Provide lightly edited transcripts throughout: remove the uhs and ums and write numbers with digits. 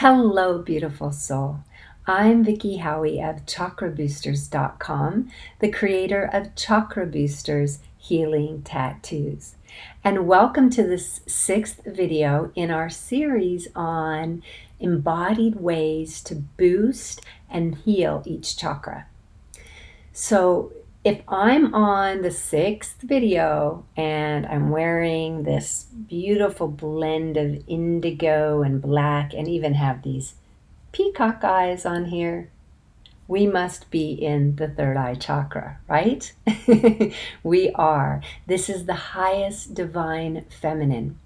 Hello, beautiful soul. I'm Vicki Howie of chakraboosters.com, the creator of Chakra Boosters Healing Tattoos. And welcome to this 6th video in our series on embodied ways to boost and heal each chakra. So if I'm on the 6th video and I'm wearing this beautiful blend of indigo and black and even have these peacock eyes on here, we must be in the third eye chakra, right? We are. This is the highest divine feminine.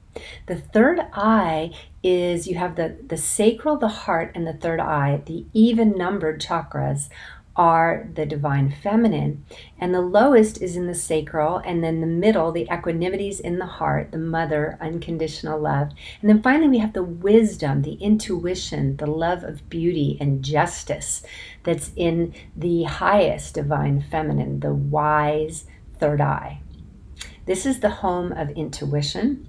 The third eye is, you have the sacral, the heart, and the third eye. The even numbered chakras are the divine feminine, and the lowest is in the sacral, and then the middle, the equanimity, is in the heart, the mother, unconditional love, and then finally we have the wisdom, the intuition, the love of beauty and justice that's in the highest divine feminine, the wise third eye. This is the home of intuition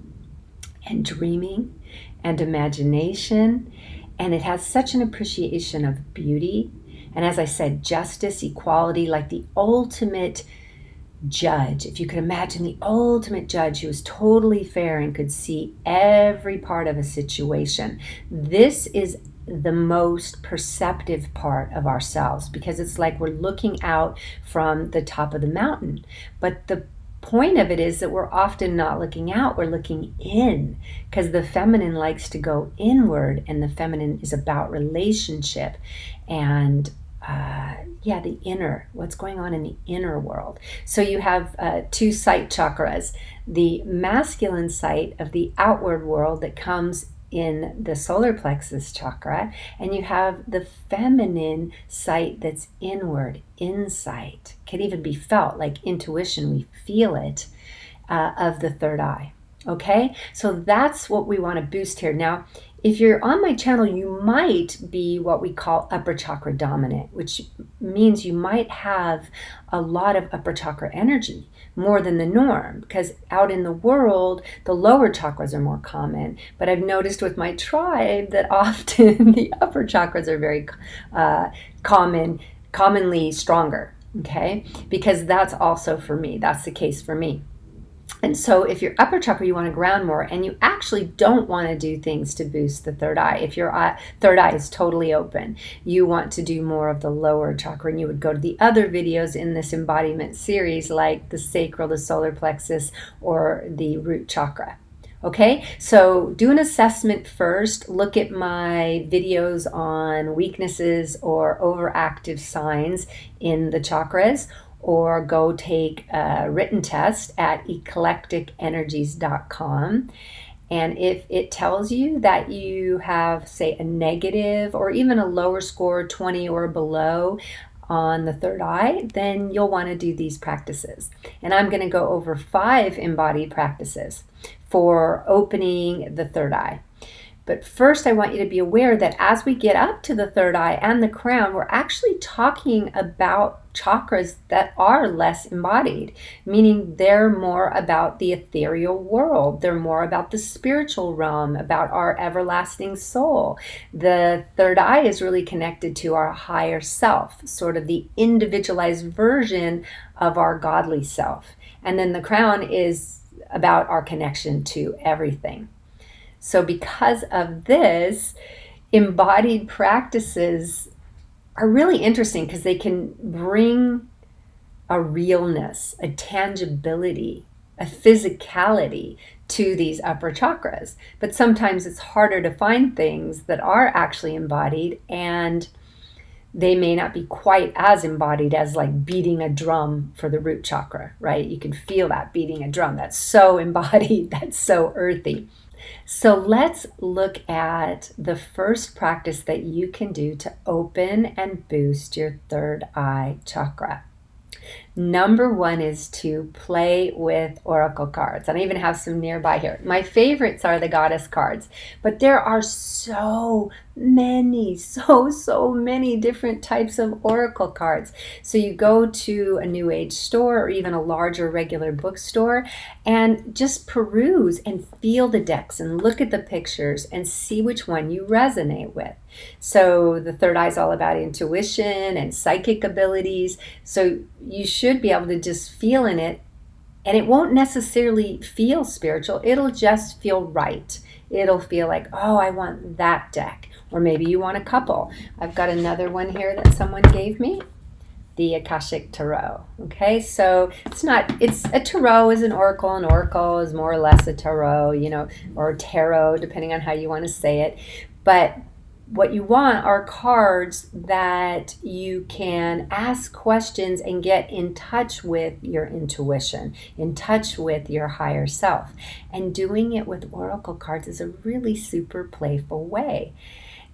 and dreaming and imagination, and it has such an appreciation of beauty. And as I said, justice, equality, like the ultimate judge. If you could imagine the ultimate judge who was totally fair and could see every part of a situation. This is the most perceptive part of ourselves, because it's like we're looking out from the top of the mountain. But the point of it is that we're often not looking out, we're looking in, because the feminine likes to go inward, and the feminine is about relationship and the inner, what's going on in the inner world. So you have two sight chakras, the masculine sight of the outward world that comes in the solar plexus chakra, and you have the feminine sight that's inward, insight, can even be felt like intuition, we feel it, of the third eye. Okay, so that's what we want to boost here. Now, if you're on my channel, you might be what we call upper chakra dominant, which means you might have a lot of upper chakra energy, more than the norm, because out in the world, the lower chakras are more common. But I've noticed with my tribe that often the upper chakras are very commonly stronger, okay? Because that's also for me, that's the case for me. And so if you're upper chakra, you want to ground more, and you actually don't want to do things to boost the third eye. If your third eye is totally open, you want to do more of the lower chakra, and you would go to the other videos in this embodiment series, like the sacral, the solar plexus, or the root chakra. Okay, so do an assessment first. Look at my videos on weaknesses or overactive signs in the chakras, or go take a written test at eclecticenergies.com. And if it tells you that you have, say, a negative or even a lower score, 20 or below, on the third eye, then you'll want to do these practices. And I'm going to go over 5 embodied practices for opening the third eye. But first, I want you to be aware that as we get up to the third eye and the crown, we're actually talking about chakras that are less embodied, meaning they're more about the ethereal world. They're more about the spiritual realm, about our everlasting soul. The third eye is really connected to our higher self, sort of the individualized version of our godly self. And then the crown is about our connection to everything. So because of this, embodied practices are really interesting because they can bring a realness, a tangibility, a physicality to these upper chakras. But sometimes it's harder to find things that are actually embodied, and they may not be quite as embodied as like beating a drum for the root chakra, right? You can feel that beating a drum. That's so embodied, that's so earthy. So let's look at the first practice that you can do to open and boost your third eye chakra. Number one is to play with oracle cards. And I even have some nearby here. My favorites are the goddess cards, but there are so many different types of oracle cards. So you go to a New Age store or even a larger regular bookstore and just peruse and feel the decks and look at the pictures and see which one you resonate with. So the third eye is all about intuition and psychic abilities. So you should be able to just feel in it, and it won't necessarily feel spiritual. It'll just feel right. It'll feel like, oh, I want that deck. Or maybe you want a couple. I've got another one here that someone gave me, the Akashic Tarot. Okay, so it's a tarot is an oracle. An oracle is more or less a tarot, or tarot, depending on how you want to say it. But what you want are cards that you can ask questions and get in touch with your intuition, in touch with your higher self. And doing it with oracle cards is a really super playful way.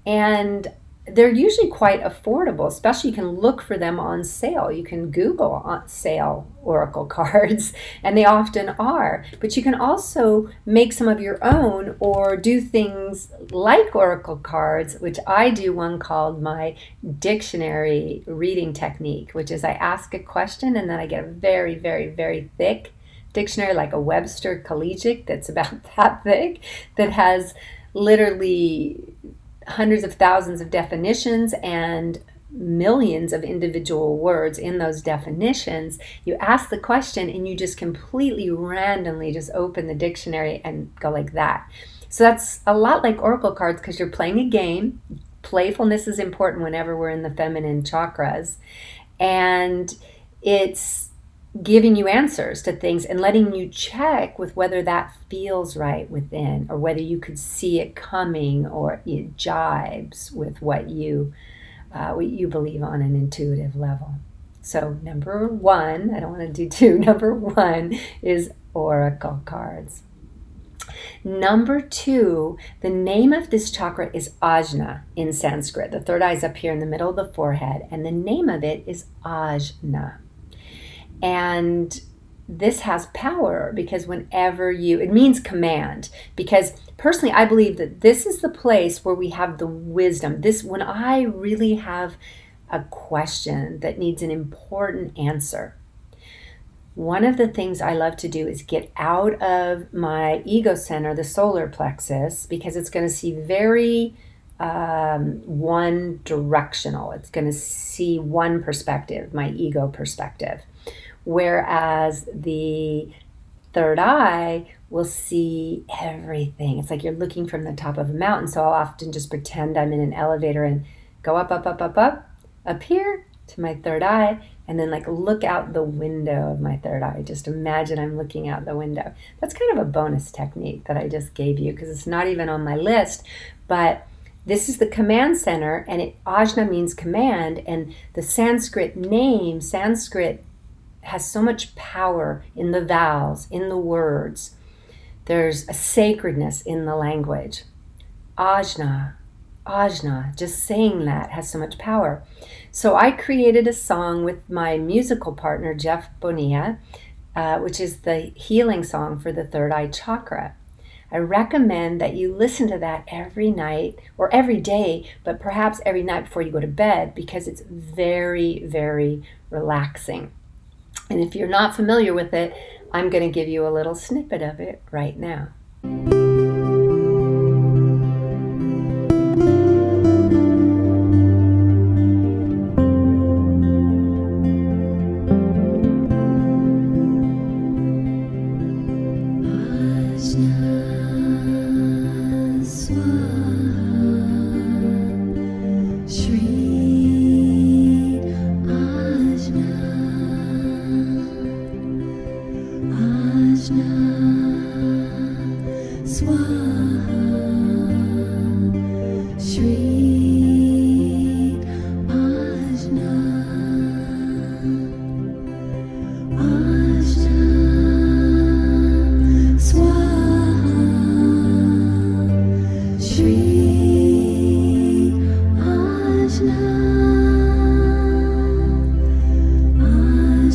And they're usually quite affordable, especially you can look for them on sale. You can Google on sale oracle cards, and they often are. But you can also make some of your own or do things like oracle cards, which I do one called my dictionary reading technique, which is I ask a question and then I get a very, very, very thick dictionary, like a Webster Collegiate that's about that thick, that has literally hundreds of thousands of definitions and millions of individual words in those definitions. You ask the question and you just completely randomly just open the dictionary and go like that. So that's a lot like oracle cards because you're playing a game. Playfulness is important whenever we're in the feminine chakras. And it's giving you answers to things and letting you check with whether that feels right within, or whether you could see it coming, or it jibes with what you believe on an intuitive level. So number one, I don't want to do two, number one is oracle cards. Number two, the name of this chakra is Ajna in Sanskrit. The third eye is up here in the middle of the forehead, and the name of it is Ajna. And this has power because it means command. Because personally, I believe that this is the place where we have the wisdom. When I really have a question that needs an important answer, one of the things I love to do is get out of my ego center, the solar plexus, because it's going to see very one directional. It's going to see one perspective, my ego perspective. Whereas the third eye will see everything. It's like you're looking from the top of a mountain. So I'll often just pretend I'm in an elevator and go up here to my third eye, and then like look out the window of my third eye. Just imagine I'm looking out the window. That's kind of a bonus technique that I just gave you because it's not even on my list, but this is the command center, and Ajna means command, and the Sanskrit has so much power in the vowels, in the words. There's a sacredness in the language. Ajna, just saying that has so much power. So I created a song with my musical partner, Jeff Bonilla, which is the healing song for the third eye chakra. I recommend that you listen to that every night or every day, but perhaps every night before you go to bed, because it's very, very relaxing. And if you're not familiar with it, I'm going to give you a little snippet of it right now.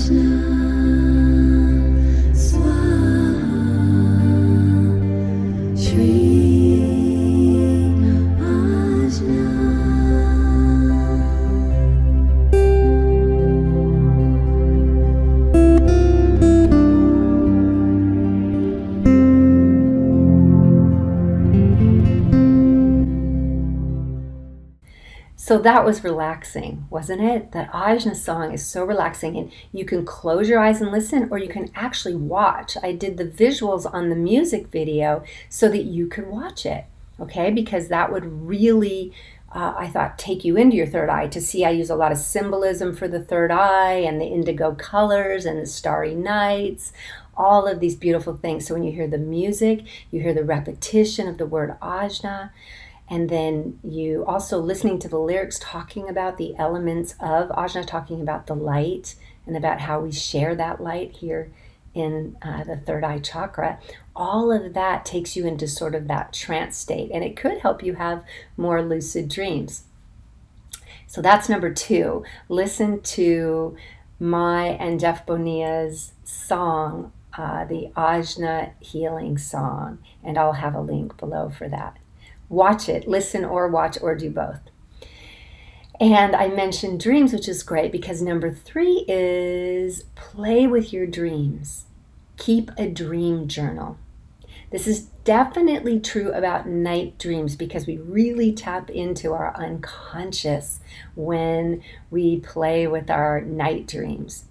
Ozma. So that was relaxing, wasn't it? That Ajna song is so relaxing, and you can close your eyes and listen, or you can actually watch. I did the visuals on the music video so that you could watch it, okay? Because that would really, I thought, take you into your third eye to see. I use a lot of symbolism for the third eye and the indigo colors and the starry nights, all of these beautiful things. So when you hear the music, you hear the repetition of the word Ajna. And then you also listening to the lyrics talking about the elements of Ajna, talking about the light and about how we share that light here in the third eye chakra. All of that takes you into sort of that trance state, and it could help you have more lucid dreams. So that's number 2. Listen to my and Jeff Bonilla's song, the Ajna Healing Song, and I'll have a link below for that. Watch it, listen or watch or do both. And I mentioned dreams, which is great because number 3 is play with your dreams. Keep a dream journal. This is definitely true about night dreams because we really tap into our unconscious when we play with our night dreams.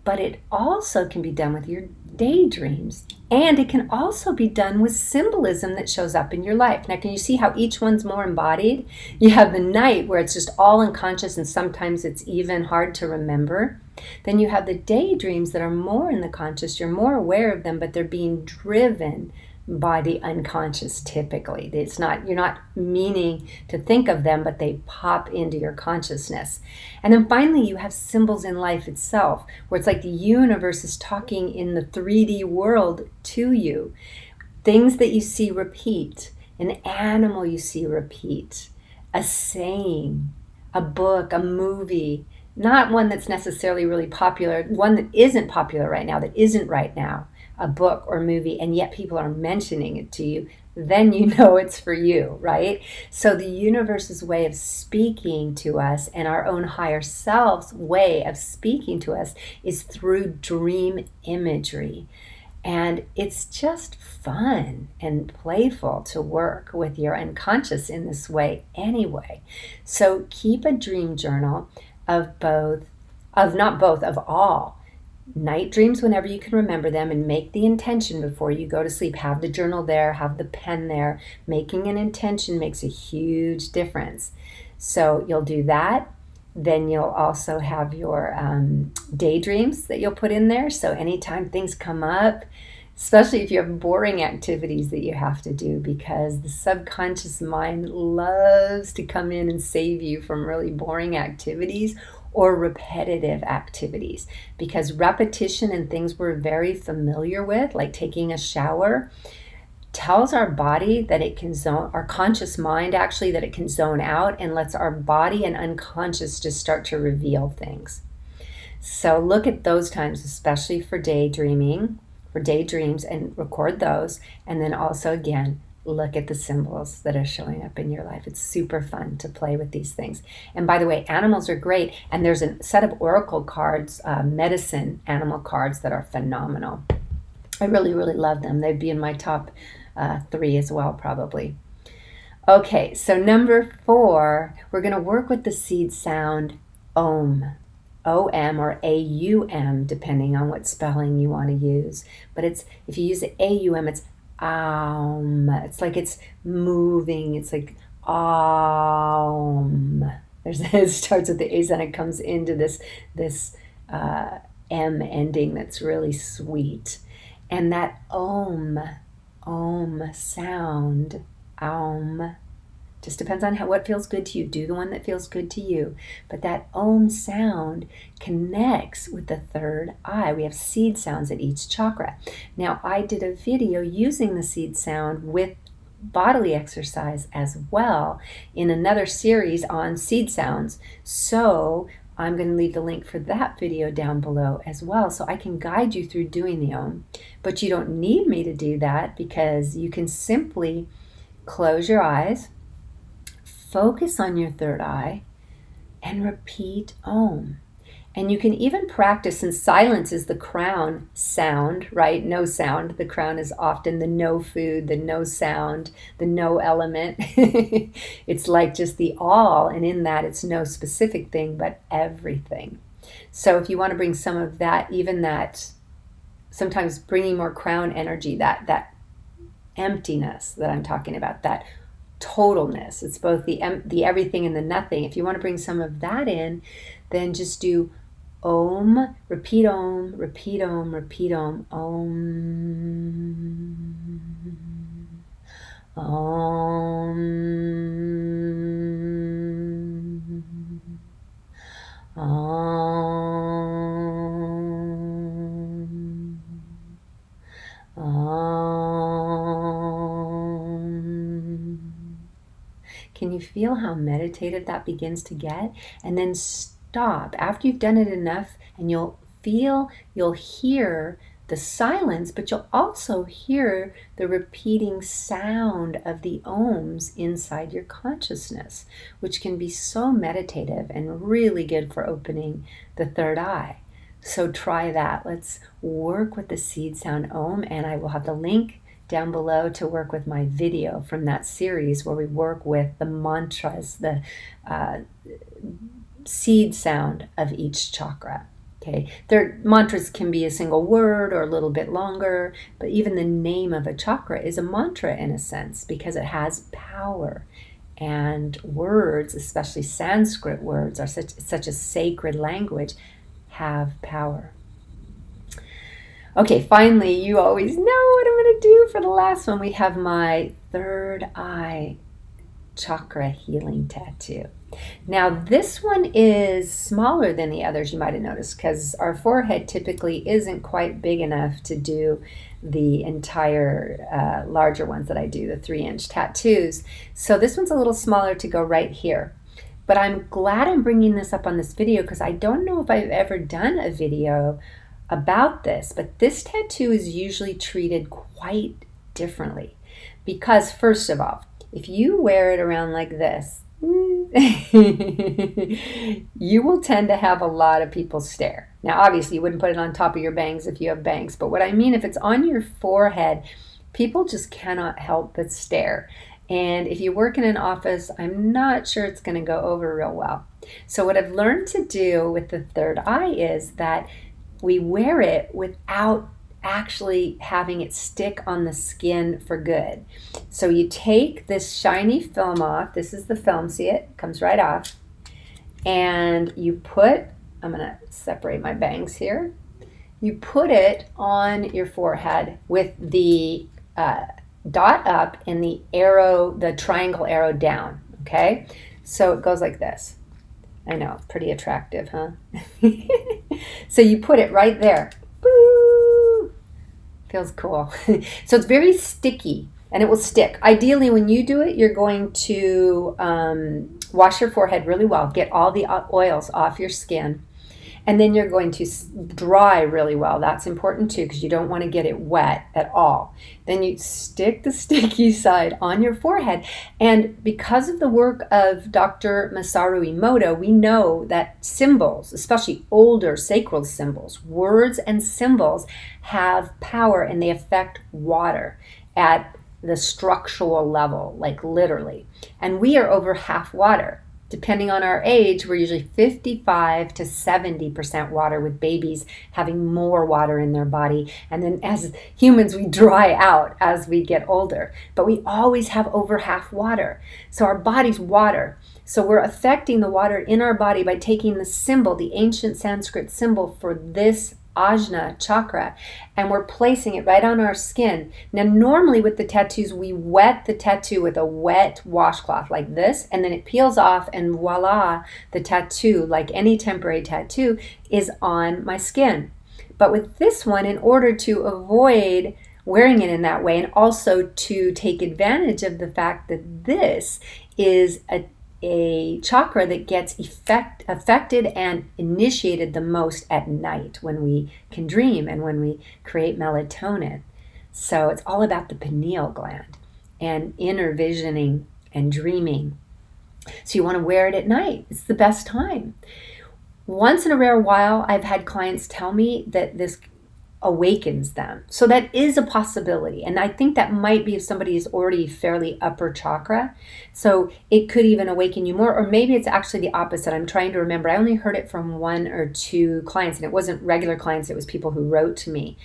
But it also can be done with your daydreams. And it can also be done with symbolism that shows up in your life. Now, can you see how each one's more embodied? You have the night where it's just all unconscious and sometimes it's even hard to remember. Then you have the daydreams that are more in the conscious. You're more aware of them, but they're being driven by the unconscious typically. It's not, you're not meaning to think of them, but they pop into your consciousness. And then finally, you have symbols in life itself, where it's like the universe is talking in the 3D world to you. Things that you see repeat, an animal you see repeat, a saying, a book, a movie, not one that's necessarily really popular, one that isn't popular right now, that isn't right now, a book or movie, and yet people are mentioning it to you, then you know it's for you, right? So the universe's way of speaking to us and our own higher self's way of speaking to us is through dream imagery. And it's just fun and playful to work with your unconscious in this way anyway. So keep a dream journal of both, of not both, of all night dreams whenever you can remember them, and make the intention before you go to sleep. Have the journal there, have the pen there. Making an intention makes a huge difference. So you'll do that. Then you'll also have your daydreams that you'll put in there. So anytime things come up, especially if you have boring activities that you have to do, because the subconscious mind loves to come in and save you from really boring activities or repetitive activities, because repetition and things we're very familiar with, like taking a shower, tells our body that it can zone, our conscious mind actually, that it can zone out, and lets our body and unconscious just start to reveal things. So look at those times, especially for daydreaming, for daydreams, and record those. And then also, again, look at the symbols that are showing up in your life. It's super fun to play with these things. And by the way, animals are great. And there's a set of oracle cards, medicine animal cards, that are phenomenal. I really, really love them. They'd be in my top 3 as well, probably. Okay, so number 4, we're going to work with the seed sound Om. O-M or A-U-M, depending on what spelling you want to use. But it's, if you use the A-U-M, it's It's like it's moving. It's like it starts with the A's and it comes into this M ending that's really sweet. And that Om sound, just depends on what feels good to you. Do the one that feels good to you. But that Om sound connects with the third eye. We have seed sounds at each chakra. Now, I did a video using the seed sound with bodily exercise as well in another series on seed sounds. So I'm going to leave the link for that video down below as well, so I can guide you through doing the Om. But you don't need me to do that, because you can simply close your eyes, focus on your third eye, and repeat Om. And you can even practice, since silence is the crown sound, right? No sound. The crown is often the no food, the no sound, the no element. It's like just the all, and in that it's no specific thing, but everything. So if you want to bring some of that, even that, sometimes bringing more crown energy, that emptiness that I'm talking about, that totalness. It's both the everything and the nothing. If you want to bring some of that in, then just do Om, repeat Om, repeat Om, repeat Om, Om, Om, Om, Om. Can you feel how meditative that begins to get? And then stop after you've done it enough, and you'll hear the silence, but you'll also hear the repeating sound of the ohms inside your consciousness, which can be so meditative and really good for opening the third eye. So try that. Let's work with the seed sound Om, and I will have the link down below to work with my video from that series where we work with the mantras, the seed sound of each chakra. Okay, their mantras can be a single word or a little bit longer, but even the name of a chakra is a mantra in a sense because it has power. And words, especially Sanskrit words, are such a sacred language, have power. Okay, finally, you always know what I'm going to do for the last one. We have my third eye chakra healing tattoo. Now, this one is smaller than the others, you might have noticed, because our forehead typically isn't quite big enough to do the entire larger ones that I do, the 3-inch tattoos. So this one's a little smaller to go right here. But I'm glad I'm bringing this up on this video because I don't know if I've ever done a video about this, but this tattoo is usually treated quite differently because, first of all, if you wear it around like this, you will tend to have a lot of people stare. Now, obviously, you wouldn't put it on top of your bangs if you have bangs, but what I mean, if it's on your forehead, people just cannot help but stare. And if you work in an office, I'm not sure it's going to go over real well. So what I've learned to do with the third eye is that we wear it without actually having it stick on the skin for good. So you take this shiny film off. This is the film, see it? Comes right off. And you put, I'm going to separate my bangs here. You put it on your forehead with the dot up and the arrow, the triangle arrow down, okay? So it goes like this. I know, pretty attractive, huh? So you put it right there. Boo! Feels cool. So it's very sticky and it will stick. Ideally, when you do it, you're going to wash your forehead really well, get all the oils off your skin, and then you're going to dry really well. That's important too because you don't want to get it wet at all. Then you stick the sticky side on your forehead. And because of the work of Dr. Masaru Emoto, we know that symbols, especially older sacral symbols, words and symbols have power and they affect water at the structural level, like literally. And we are over half water. Depending on our age, we're usually 55 to 70% water, with babies having more water in their body. And then as humans, we dry out as we get older. But we always have over half water. So our body's water. So we're affecting the water in our body by taking the symbol, the ancient Sanskrit symbol for this Ajna chakra, and we're placing it right on our skin. Now, normally with the tattoos, we wet the tattoo with a wet washcloth like this, and then it peels off, and voila, the tattoo, like any temporary tattoo, is on my skin. But with this one, in order to avoid wearing it in that way, and also to take advantage of the fact that this is a chakra that gets affected and initiated the most at night when we can dream and when we create melatonin. So it's all about the pineal gland and inner visioning and dreaming. So you want to wear it at night. It's the best time. once in a rare while, I've had clients tell me that this awakens them. So that is a possibility. And I think that might be if somebody is already fairly upper chakra. So it could even awaken you more, or maybe it's actually the opposite. I'm trying to remember. I only heard it from 1 or 2 clients, and it wasn't regular clients. It was people who wrote to me.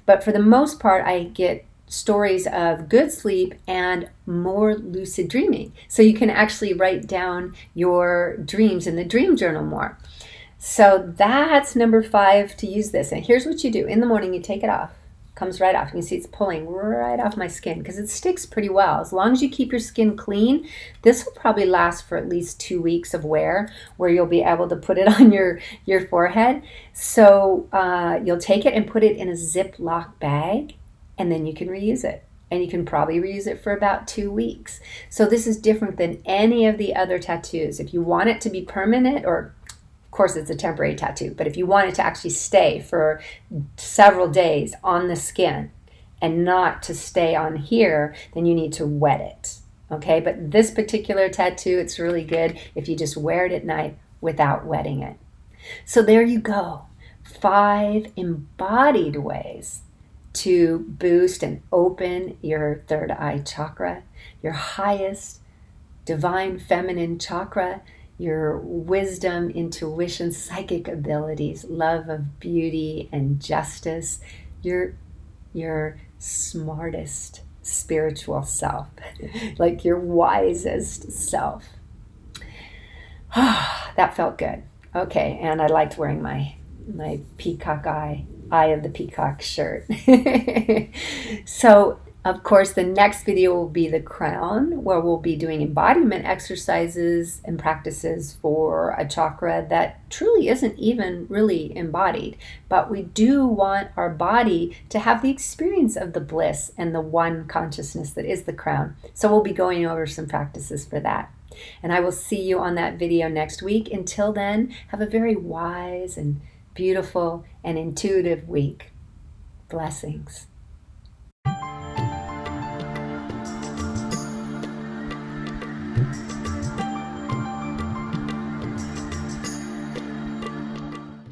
But for the most part, I get stories of good sleep and more lucid dreaming. So you can actually write down your dreams in the dream journal more. So that's number 5 to use this. And here's what you do. In the morning, you take it off. Comes right off. You can see it's pulling right off my skin because it sticks pretty well. As long as you keep your skin clean, this will probably last for at least 2 weeks of wear, where you'll be able to put it on your forehead. So you'll take it and put it in a Ziploc bag, and then you can reuse it. And you can probably reuse it for about 2 weeks. So this is different than any of the other tattoos. If you want it to be permanent, or of course, it's a temporary tattoo, but if you want it to actually stay for several days on the skin and not to stay on here, then you need to wet it, okay? But this particular tattoo, it's really good if you just wear it at night without wetting it. So there you go, 5 embodied ways to boost and open your third eye chakra, your highest divine feminine chakra, your wisdom, intuition, psychic abilities, love of beauty and justice, your smartest spiritual self, like your wisest self. That felt good. Okay, and I liked wearing my peacock eye of the peacock shirt. So of course, the next video will be the crown, where we'll be doing embodiment exercises and practices for a chakra that truly isn't even really embodied. But we do want our body to have the experience of the bliss and the one consciousness that is the crown. So we'll be going over some practices for that. And I will see you on that video next week. Until then, have a very wise and beautiful and intuitive week. Blessings.